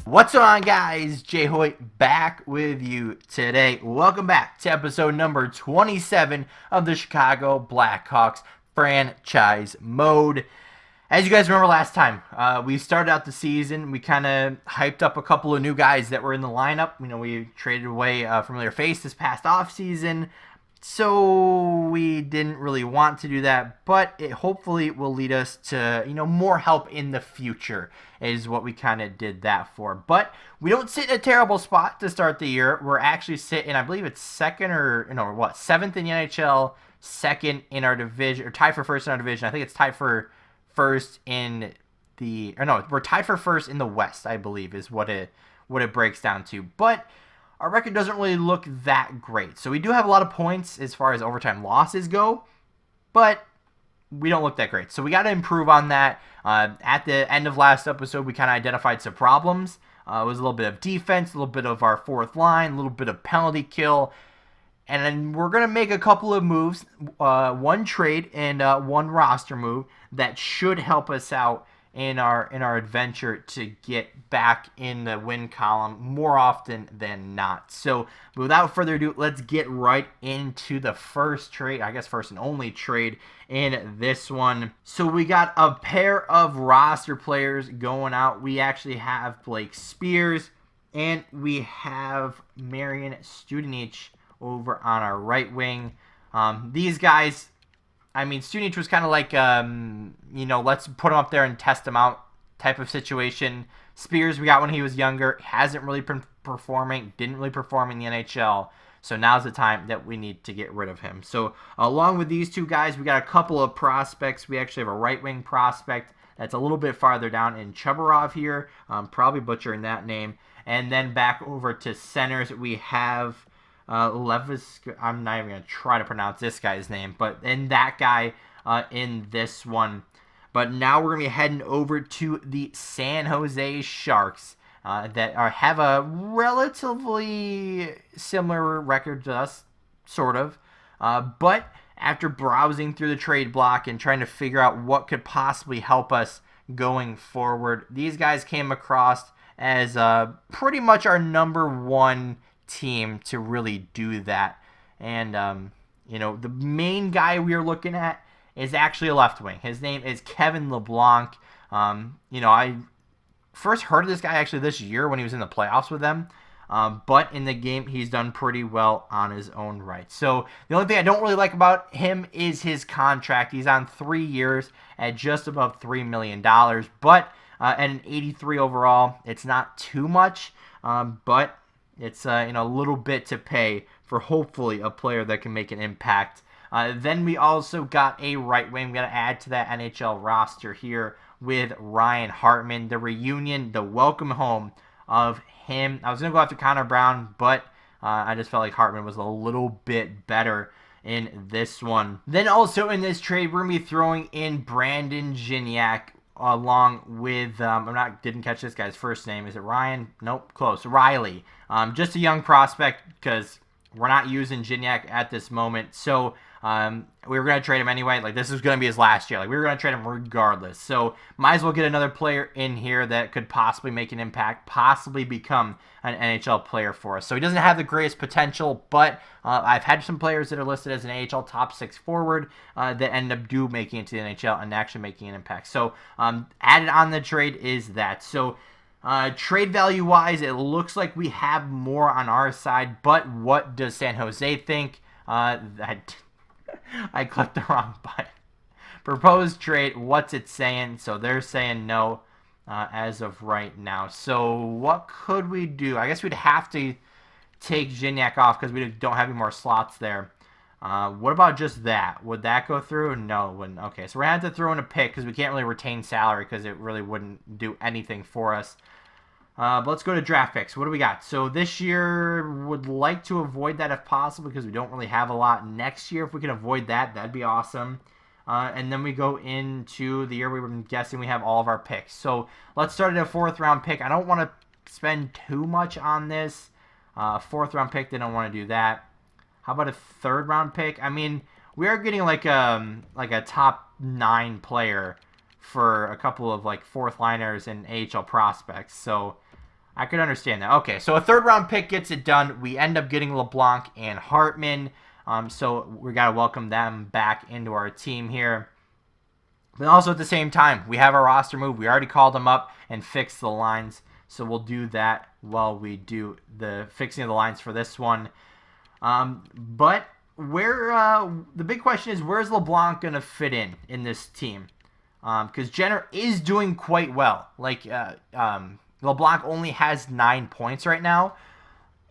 What's on, guys? JHoyt back with you today. Welcome back to episode number 27 of the Chicago Blackhawks franchise mode. As you guys remember last time, we started out the season. We kind of hyped up a couple of new guys that were in the lineup. You know, we traded away a familiar face this past offseason. So we didn't really want to do that, but it hopefully will lead us to, more help in the future is what we kind of did that for. But we don't sit in a terrible spot to start the year. We're actually sitting, I believe it's seventh in the NHL, second in our division, or tied for first in our division. I think it's tied for first in we're tied for first in the West, I believe, is what it breaks down to. But our record doesn't really look that great. So we do have a lot of points as far as overtime losses go, but we don't look that great. So we got to improve on that. At the end of last episode, we kind of identified some problems. It was a little bit of defense, a little bit of our fourth line, a little bit of penalty kill. And then we're going to make a couple of moves, one trade and one roster move that should help us out in our adventure to get back in the win column more often than not. So without further ado, let's get right into the first trade, I guess first and only trade in this one. So we got a pair of roster players going out. We actually have Blake Spears and we have Marian Studenic over on our right wing. These guys, I mean, Studenic was kind of like, let's put him up there and test him out type of situation. Spears, we got when he was younger. Hasn't really been performing. Didn't really perform in the NHL. So now's the time that we need to get rid of him. So along with these two guys, we got a couple of prospects. We actually have a right wing prospect that's a little bit farther down in Chubarov here. Probably butchering that name. And then back over to centers, we have Levis, I'm not even going to try to pronounce this guy's name, but in that guy in this one. But now we're going to be heading over to the San Jose Sharks that have a relatively similar record to us, sort of. But after browsing through the trade block and trying to figure out what could possibly help us going forward, these guys came across as pretty much our number one team to really do that. And the main guy we are looking at is actually a left wing. His name is Kevin LeBlanc. I first heard of this guy actually this year when he was in the playoffs with them. But in the game, he's done pretty well on his own right. So the only thing I don't really like about him is his contract. He's on 3 years at just above $3 million. But at an 83 overall, it's not too much. But it's a little bit to pay for hopefully a player that can make an impact. Then we also got a right wing. We got to add to that NHL roster here with Ryan Hartman. The reunion, the welcome home of him. I was going to go after Connor Brown, but I just felt like Hartman was a little bit better in this one. Then also in this trade, we're going to be throwing in Brandon Gignac along with, didn't catch this guy's first name. Is it Ryan? Nope, close. Riley. Just a young prospect because we're not using Gignac at this moment. So we were going to trade him anyway. Like, this is going to be his last year. Like, we were going to trade him regardless. So might as well get another player in here that could possibly make an impact, possibly become an NHL player for us. So he doesn't have the greatest potential, but I've had some players that are listed as an AHL top 6 forward that end up making it to the NHL and actually making an impact. So added on the trade is that. So trade value wise, it looks like we have more on our side, but what does San Jose think? I clicked the wrong button. Proposed trade, what's it saying? So they're saying no as of right now. So what could we do? I guess we'd have to take Gignac off because we don't have any more slots there. What about just that? Would that go through? No, it wouldn't. Okay, so we're going to have to throw in a pick because we can't really retain salary because it really wouldn't do anything for us. But let's go to draft picks. What do we got? So this year, would like to avoid that if possible because we don't really have a lot. Next year, if we can avoid that, that'd be awesome. And then we go into the year we were guessing we have all of our picks. So let's start at a 4th round pick. I don't want to spend too much on this. 4th round pick, they don't want to do that. How about a 3rd round pick? I mean, we are getting like a top 9 player for a couple of like 4th liners and AHL prospects. So I could understand that. Okay, so a third-round pick gets it done. We end up getting LeBlanc and Hartman. So we got to welcome them back into our team here. But also at the same time, we have our roster move. We already called them up and fixed the lines. So we'll do that while we do the fixing of the lines for this one. But the big question is, where's LeBlanc going to fit in this team? Because Jenner is doing quite well. Like, LeBlanc only has 9 points right now.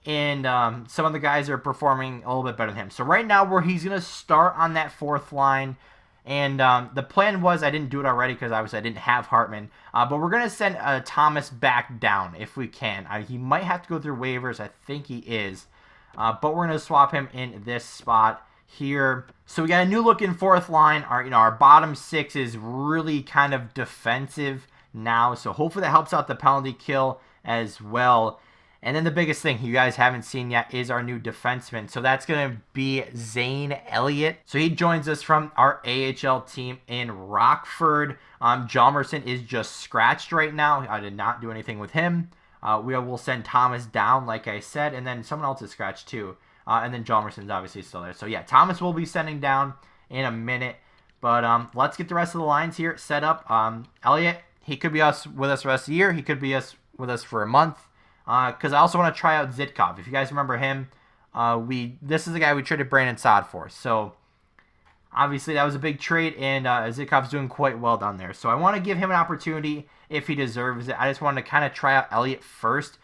And some of the guys are performing a little bit better than him. So right now, where he's going to start on that fourth line. And the plan was, I didn't do it already because obviously I didn't have Hartman. But we're going to send Thomas back down if we can. He might have to go through waivers. I think he is. But we're going to swap him in this spot here. So we got a new looking fourth line. Our bottom six is really kind of defensive now. So hopefully that helps out the penalty kill as well. And then the biggest thing you guys haven't seen yet is our new defenseman. So that's going to be Zane Elliott. So he joins us from our AHL team in Rockford. Hjalmarsson is just scratched right now. I did not do anything with him. We will send Thomas down, like I said, and then someone else is scratched too. And then Hjalmarsson's obviously still there. So yeah, Thomas will be sending down in a minute. But let's get the rest of the lines here set up. Elliott, he could be with us the rest of the year. He could be with us for a month. Because I also want to try out Zitkov. If you guys remember him, this is the guy we traded Brandon Saad for. So obviously that was a big trade, and Zitkov's doing quite well down there. So I want to give him an opportunity if he deserves it. I just wanted to kind of try out Elliott first,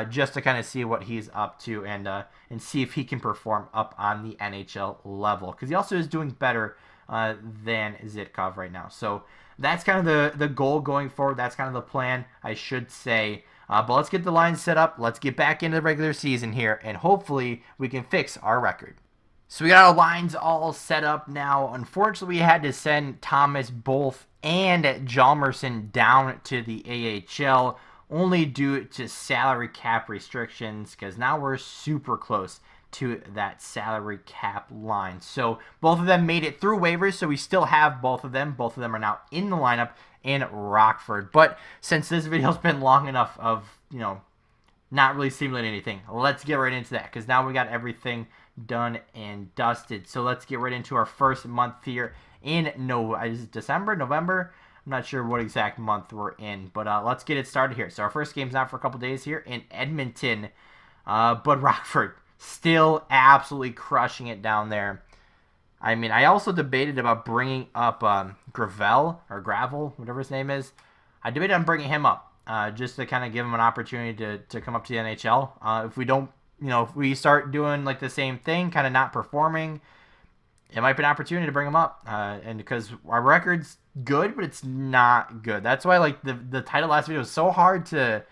just to kind of see what he's up to and see if he can perform up on the NHL level. Because he also is doing better than Zitkov right now. So that's kind of the goal going forward. That's kind of the plan, I should say. But let's get the lines set up. Let's get back into the regular season here, and hopefully we can fix our record. So we got our lines all set up now. Unfortunately, we had to send Thomas Bolf and Hjalmarsson down to the AHL, only due to salary cap restrictions, because now we're super close to that salary cap line. So both of them made it through waivers, so we still have both of them. Both of them are now in the lineup in Rockford. But since this video's been long enough of, not really simulating anything, let's get right into that, because now we got everything done and dusted. So let's get right into our first month here in is it December, November? I'm not sure what exact month we're in, but let's get it started here. So our first game's out for a couple days here in Edmonton, but Rockford still absolutely crushing it down there. I mean, I also debated about bringing up Gravel, whatever his name is. I debated on bringing him up just to kind of give him an opportunity to come up to the NHL. If we don't, if we start doing like the same thing, kind of not performing, it might be an opportunity to bring him up. And because our record's good, but it's not good. That's why like the title last video was so hard to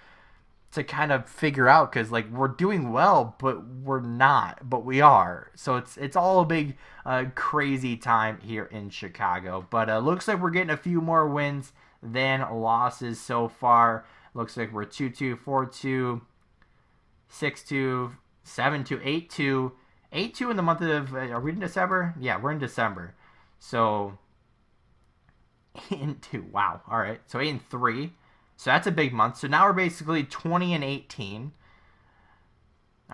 kind of figure out, because like we're doing well, but we're not, but we are. So it's all a big crazy time here in Chicago. But looks like we're getting a few more wins than losses so far. Looks like we're 2-2, 4-2, 6-2, 7-2, 8-2, 8-2 in the month of are we in December? Yeah, we're in December. So 8-2. Wow. All right. So 8-3. So that's a big month. So now we're basically 20-18.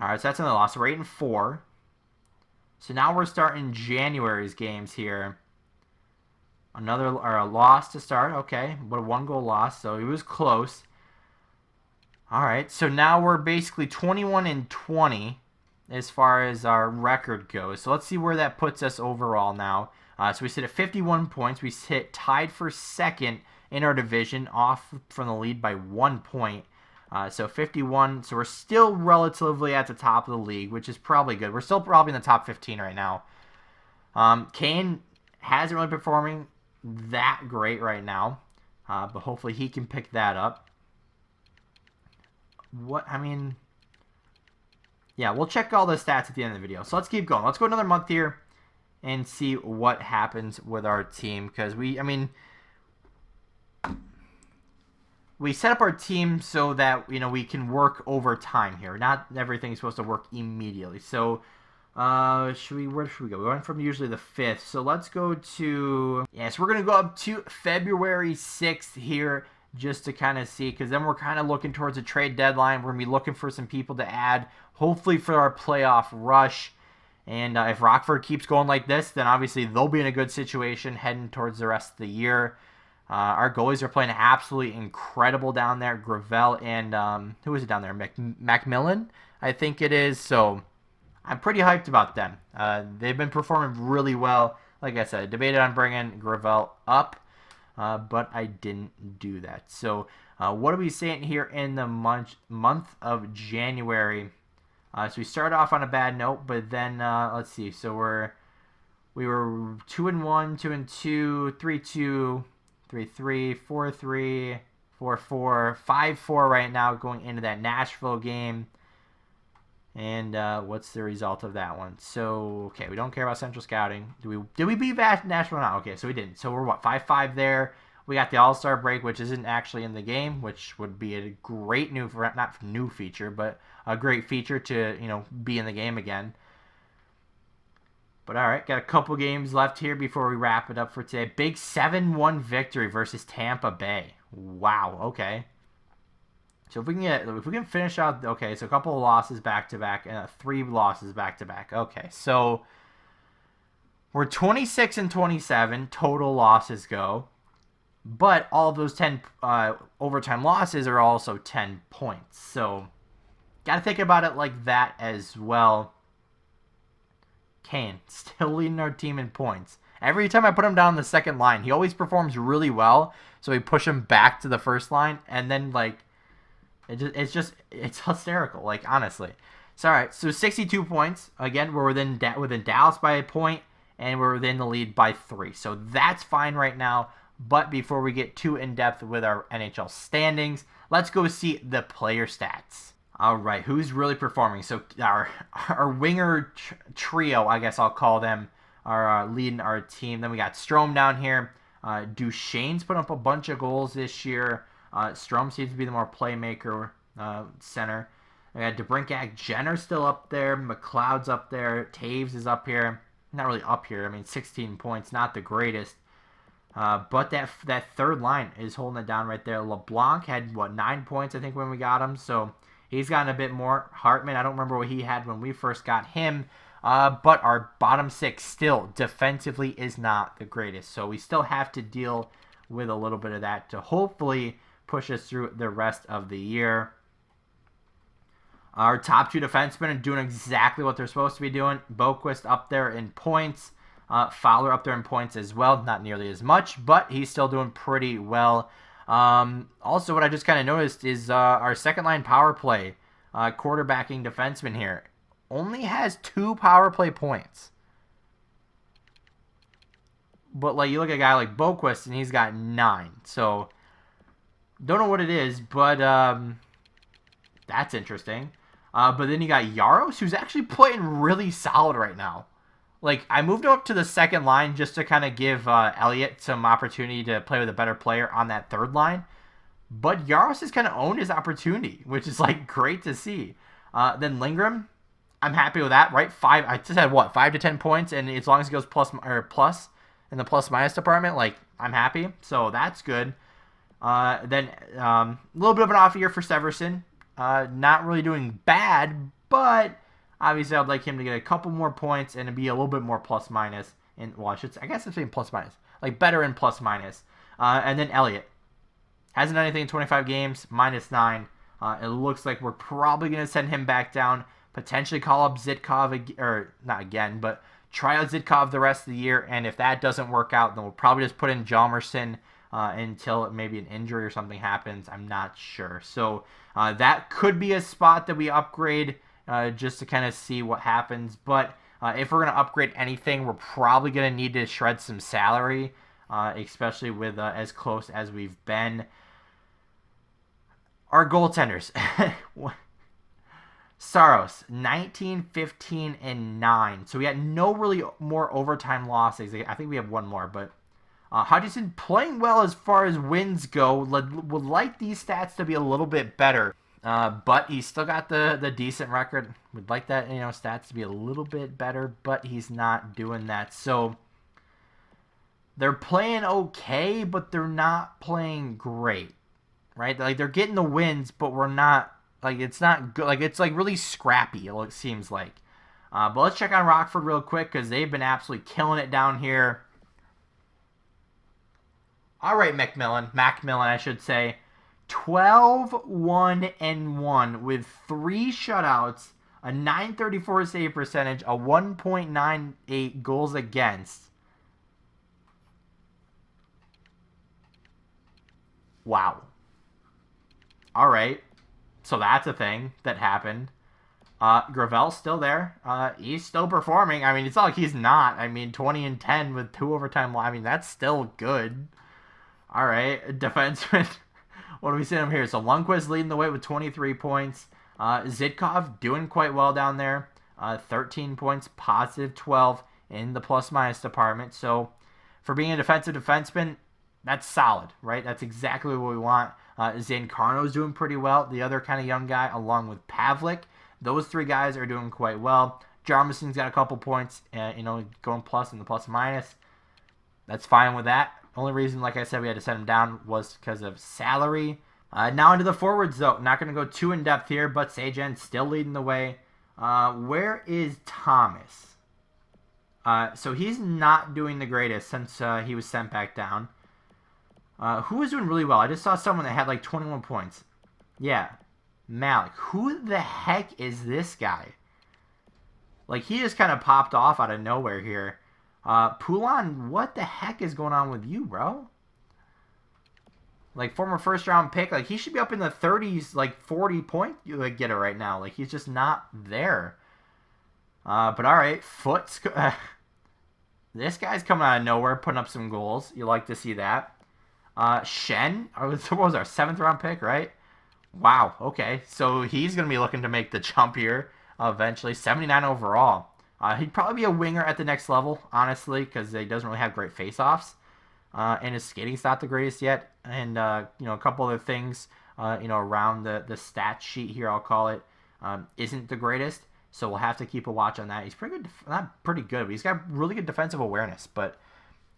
All right, so that's another loss. So we're 8-4. So now we're starting January's games here. A loss to start. Okay, but a 1-goal loss. So it was close. All right, so now we're basically 21-20 as far as our record goes. So let's see where that puts us overall now. So we sit at 51 points. We sit tied for second in our division, off from the lead by 1 point. So 51. So we're still relatively at the top of the league, which is probably good. We're still probably in the top 15 right now. Kane hasn't really performing that great right now, but hopefully he can pick that up. Yeah, we'll check all the stats at the end of the video. So let's keep going. Let's go another month here and see what happens with our team, because we set up our team so that we can work over time here. Not everything's supposed to work immediately. So where should we go? We went from usually the 5th. So let's go to so we're gonna go up to February 6th here, just to kind of see, because then we're kind of looking towards a trade deadline. We're going to be looking for some people to add, hopefully for our playoff rush. And if Rockford keeps going like this, then obviously they'll be in a good situation heading towards the rest of the year. Our goalies are playing absolutely incredible down there. Gravel and who is it down there? Macmillan, I think it is. So I'm pretty hyped about them. They've been performing really well. Like I said, I debated on bringing Gravel up, but I didn't do that. So what are we saying here in the month of January? So we started off on a bad note, but then let's see. So we were 2-1, 2-2, 3-2, 3-3, 4-3, 4-4, 5-4 right now going into that Nashville game. And what's the result of that one? So okay, we don't care about Central Scouting. Did we beat Nashville? No, okay, so we didn't. So we're what, 5-5 there. We got the All-Star break, which isn't actually in the game, which would be a great not new feature, but a great feature to, be in the game again. But all right, got a couple games left here before we wrap it up for today. Big 7-1 victory versus Tampa Bay. Wow, okay. So if we can finish out, okay, so a couple of losses back to back and 3 losses back to back. Okay, so we're 26-27 total losses go. But all of those 10 overtime losses are also 10 points. So, got to think about it like that as well. Kane, still leading our team in points. Every time I put him down the second line, he always performs really well. So, we push him back to the first line. And then, it's hysterical, honestly. So, all right. So, 62 points. Again, we're within Dallas by a point. And we're within the lead by 3. So, that's fine right now. But before we get too in-depth with our NHL standings, let's go see the player stats. All right, who's really performing? So our winger trio, I guess I'll call them, are leading our team. Then we got Strome down here. Duchesne's put up a bunch of goals this year. Strome seems to be the more playmaker center. We got DeBrincat, Jenner still up there. McLeod's up there. Taves is up here. Not really up here. I mean, 16 points, not the greatest. But that third line is holding it down right there. LeBlanc had, 9 points, I think, when we got him. So he's gotten a bit more. Hartman, I don't remember what he had when we first got him. But our bottom 6 still defensively is not the greatest. So we still have to deal with a little bit of that to hopefully push us through the rest of the year. Our top 2 defensemen are doing exactly what they're supposed to be doing. Boquist up there in points. Fowler up there in points as well. Not nearly as much, but he's still doing pretty well. Also, what I just kind of noticed is our second line power play quarterbacking defenseman here only has 2 power play points. But you look at a guy like Boquist and he's got 9. So don't know what it is, but that's interesting. But then you got Yaros, who's actually playing really solid right now. I moved him up to the second line just to kind of give Elliott some opportunity to play with a better player on that third line. But Yaros has kind of owned his opportunity, which is, great to see. Then Lindgren, I'm happy with that, right? I just had, 5 to 10 points, and as long as it goes plus in the plus-minus department, I'm happy. So that's good. Then a little bit of an off year for Severson. Not really doing bad, but obviously I'd like him to get a couple more points and to be a little bit more plus-minus. I guess I'm saying plus-minus. Better in plus-minus. And then Elliott. Hasn't done anything in 25 games, -9. It looks like we're probably going to send him back down. Potentially call up Zitkov, or not again, but try out Zitkov the rest of the year. And if that doesn't work out, then we'll probably just put in Hjalmarsson until maybe an injury or something happens. I'm not sure. So that could be a spot that we upgrade just to kind of see what happens. But if we're going to upgrade anything, we're probably going to need to shred some salary, especially with as close as we've been. Our goaltenders. Saros, 19, 15, and 9. So we had no really more overtime losses. I think we have one more, but Hutchinson playing well as far as wins go. Would like these stats to be a little bit better. But he's still got the decent record. Would like that, stats to be a little bit better, but he's not doing that. So they're playing okay, but they're not playing great. right? Like, they're getting the wins, but we're not, like, it's not good. Like, it's, like, really scrappy, it seems like. But let's check on Rockford real quick because they've been absolutely killing it down here. All right, Macmillan, I should say. 12-1-1 with 3 shutouts, a 934 save percentage, a 1.98 goals against. Wow. All right. So that's a thing that happened. Gravel's still there. He's still performing. I mean, it's not like he's not. I mean, 20-10 with 2 overtime. I mean, that's still good. All right. Defenseman. What do we see him here? So Lundqvist leading the way with 23 points. Zidkov doing quite well down there. 13 points, positive 12 in the plus-minus department. So for being a defensive defenseman, that's solid, right? That's exactly what we want. Zancarno's doing pretty well. The other kind of young guy, along with Pavlik. Those 3 guys are doing quite well. Jarmison's got a couple points, going plus in the plus-minus. That's fine with that. Only reason, like I said, we had to set him down was because of salary. Now into the forwards, though. Not going to go too in-depth here, but Sagen still leading the way. Where is Thomas? So he's not doing the greatest since he was sent back down. Who was doing really well? I just saw someone that had like 21 points. Yeah, Malik. Who the heck is this guy? Like, he just kind of popped off out of nowhere here. Poulin, what the heck is going on with you, bro? Like, former first-round pick. Like, he should be up in the 30s, like, 40-point getter right now. Like, he's just not there. But, all right. Foot's... this guy's coming out of nowhere, putting up some goals. You like to see that. Shen, what was our 7th-round pick, right? Wow, okay. So, he's going to be looking to make the jump here eventually. 79 overall. He'd probably be a winger at the next level, honestly, because he doesn't really have great face-offs. And his skating's not the greatest yet. And, a couple other things, around the stat sheet here, I'll call it, isn't the greatest. So we'll have to keep a watch on that. He's pretty good, not pretty good, but he's got really good defensive awareness. But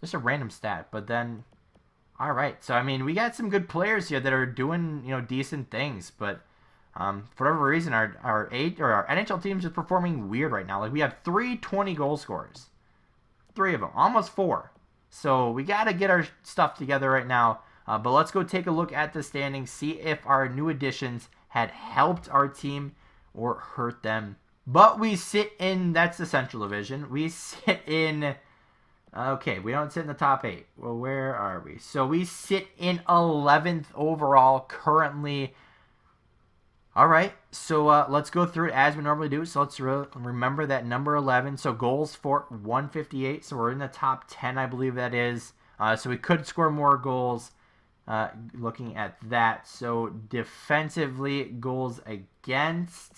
just a random stat. But then, all right. So, I mean, we got some good players here that are doing, decent things. But for whatever reason, our NHL team's just performing weird right now. Like, we have 3 20 goal scorers. 3 of them. Almost 4. So we got to get our stuff together right now. But let's go take a look at the standings, see if our new additions had helped our team or hurt them. But we sit in, that's the Central Division. We sit in, okay, we don't sit in the top 8. Well, where are we? So we sit in 11th overall currently. All right, so let's go through it as we normally do. So let's remember that number 11. So goals for 158. So we're in the top 10, I believe that is. So we could score more goals looking at that. So defensively, goals against.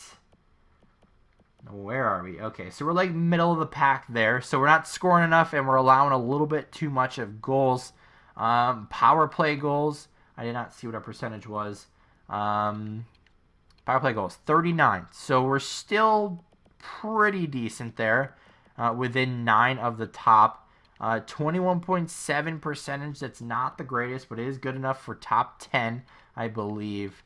Where are we? Okay, so we're like middle of the pack there. So we're not scoring enough and we're allowing a little bit too much of goals. Power play goals. I did not see what our percentage was. Power play goals, 39. So we're still pretty decent there, within 9 of the top. 21.7 percentage, that's not the greatest, but it is good enough for top 10, I believe.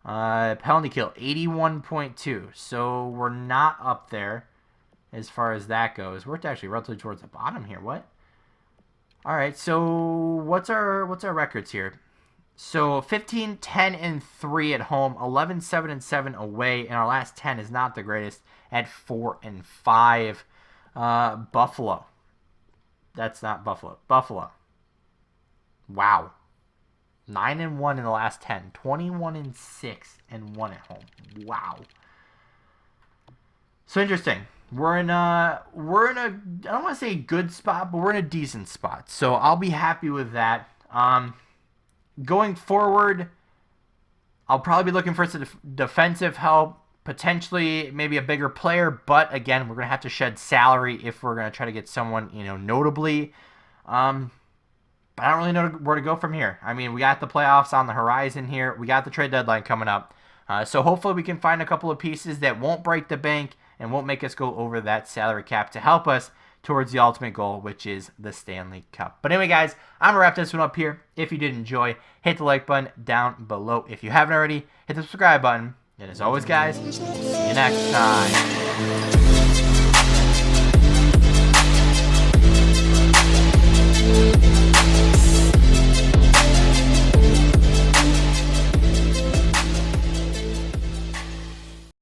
Penalty kill, 81.2. So we're not up there as far as that goes. We're actually relatively towards the bottom here. What? All right, so what's our records here? So 15, 10, and 3 at home, 11, 7, and 7 away, and our last 10 is not the greatest at 4 and 5. Buffalo. That's not Buffalo. Buffalo. Wow. 9 and 1 in the last 10. 21 and 6 and 1 at home. Wow. So interesting. We're in a I don't want to say good spot, but we're in a decent spot. So I'll be happy with that. Going forward, I'll probably be looking for some defensive help, potentially maybe a bigger player, but again, we're going to have to shed salary if we're going to try to get someone, notably. But I don't really know where to go from here. I mean, we got the playoffs on the horizon here. We got the trade deadline coming up. So hopefully we can find a couple of pieces that won't break the bank and won't make us go over that salary cap to help us towards the ultimate goal, which is the Stanley Cup. But anyway, guys, I'm going to wrap this one up here. If you did enjoy, hit the like button down below. If you haven't already, hit the subscribe button. And as always, guys, see you next time.